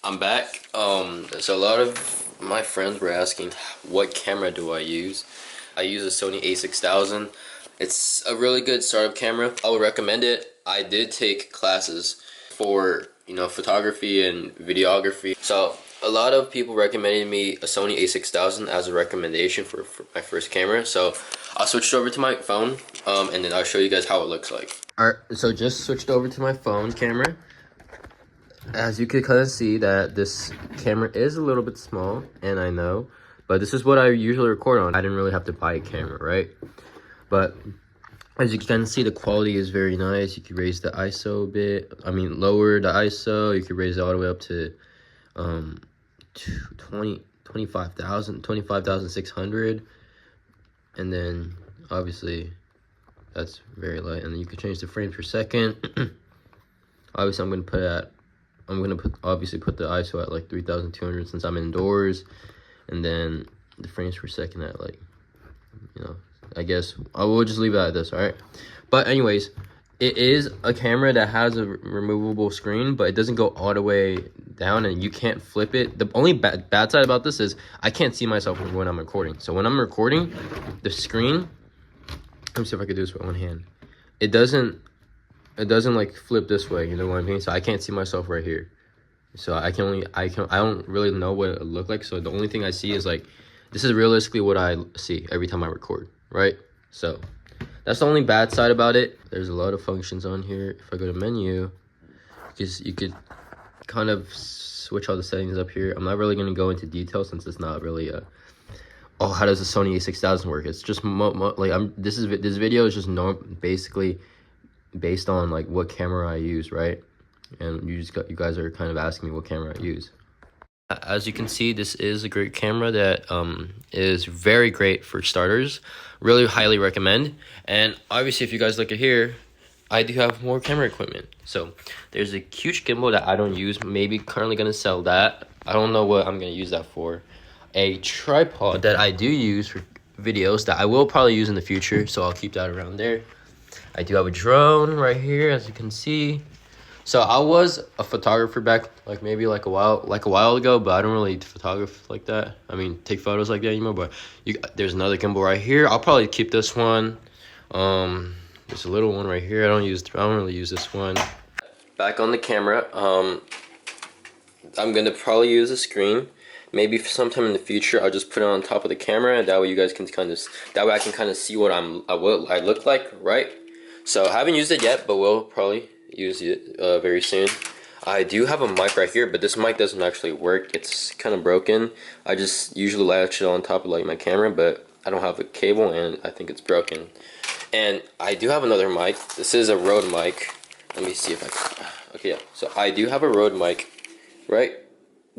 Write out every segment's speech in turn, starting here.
I'm back. So a lot of my friends were asking, what camera do I use? I use a Sony a6000. It's a really good startup camera. I would recommend it. I did take classes for, photography and videography. So a lot of people recommended me a Sony a6000 as a recommendation for my first camera. So I switched over to my phone, and then I'll show you guys how it looks like. Alright, so just switched over to my phone camera. As you can kind of see that this camera is a little bit small, and I know, but this is what I usually record on. I didn't really have to buy a camera, right? But as you can kind of see, the quality is very nice. You can raise the ISO a bit. I mean, lower the ISO. You can raise it all the way up to 25,600. And then obviously that's very light. And then you can change the frames per second. Obviously, I'm gonna obviously put the ISO at like 3,200 since I'm indoors, and then the frames per second at like, I guess I will just leave it at this. All right, but anyways, it is a camera that has a removable screen, but it doesn't go all the way down, and you can't flip it. The only bad side about this is I can't see myself when I'm recording. So when I'm recording, the screen, let me see if I could do this with one hand. It doesn't like flip this way, you know what I mean? So I can't see myself right here. So I don't really know what it look like. So the only thing I see is like, this is realistically what I see every time I record, right? So that's the only bad side about it. There's a lot of functions on here. If I go to menu, because you could kind of switch all the settings up here. I'm not really going to go into detail since it's not really how does the Sony a6000 work? It's just this video is just basically based on like what camera I use, right? And you guys are kind of asking me what camera I use. As you can see, this is a great camera that is very great for starters. Really highly recommend. And obviously, if you guys look at here, I do have more camera equipment. So there's a huge gimbal that I don't use. Maybe currently gonna sell that. I don't know what I'm gonna use that for. A tripod that I do use for videos that I will probably use in the future, so I'll keep that around there. I do have a drone right here, as you can see. So I was a photographer back a while ago, but I don't really photograph like that. I mean, take photos like that anymore. But there's another gimbal right here. I'll probably keep this one. There's a little one right here. I don't really use this one. Back on the camera. I'm gonna probably use a screen. Maybe sometime in the future, I'll just put it on top of the camera. That way you guys can that way I can kind of see what I look like, right? So I haven't used it yet, but we'll probably use it very soon. I do have a mic right here, but this mic doesn't actually work. It's kind of broken. I just usually latch it on top of like my camera, but I don't have a cable and I think it's broken. And I do have another mic. This is a Rode mic. Let me see if I can. Okay, yeah. So I do have a Rode mic, right?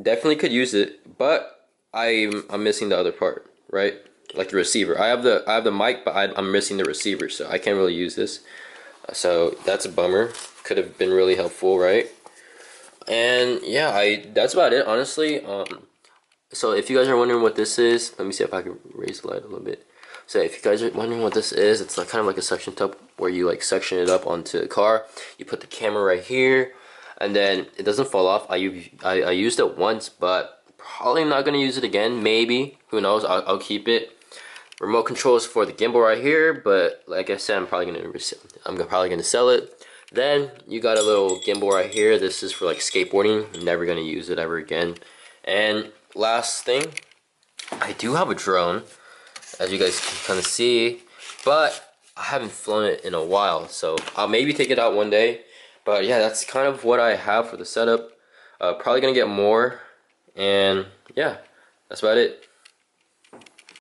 Definitely could use it, but I'm missing the other part, right? Like the receiver. I have the mic, but I'm missing the receiver, so I can't really use this. So that's a bummer. Could have been really helpful, right? And yeah, that's about it, honestly. So if you guys are wondering what this is, let me see if I can raise the light a little bit. So if you guys are wondering what this is, it's like kind of like a suction cup where you like suction it up onto the car. You put the camera right here, and then it doesn't fall off. I used it once, but probably not gonna use it again. Maybe, who knows? I'll keep it. Remote controls for the gimbal right here, but like I said, I'm probably gonna sell it. Then you got a little gimbal right here. This is for like skateboarding. I'm never gonna use it ever again. And last thing, I do have a drone, as you guys can kind of see, but I haven't flown it in a while, so I'll maybe take it out one day. But yeah, that's kind of what I have for the setup. Probably gonna get more, and yeah, that's about it.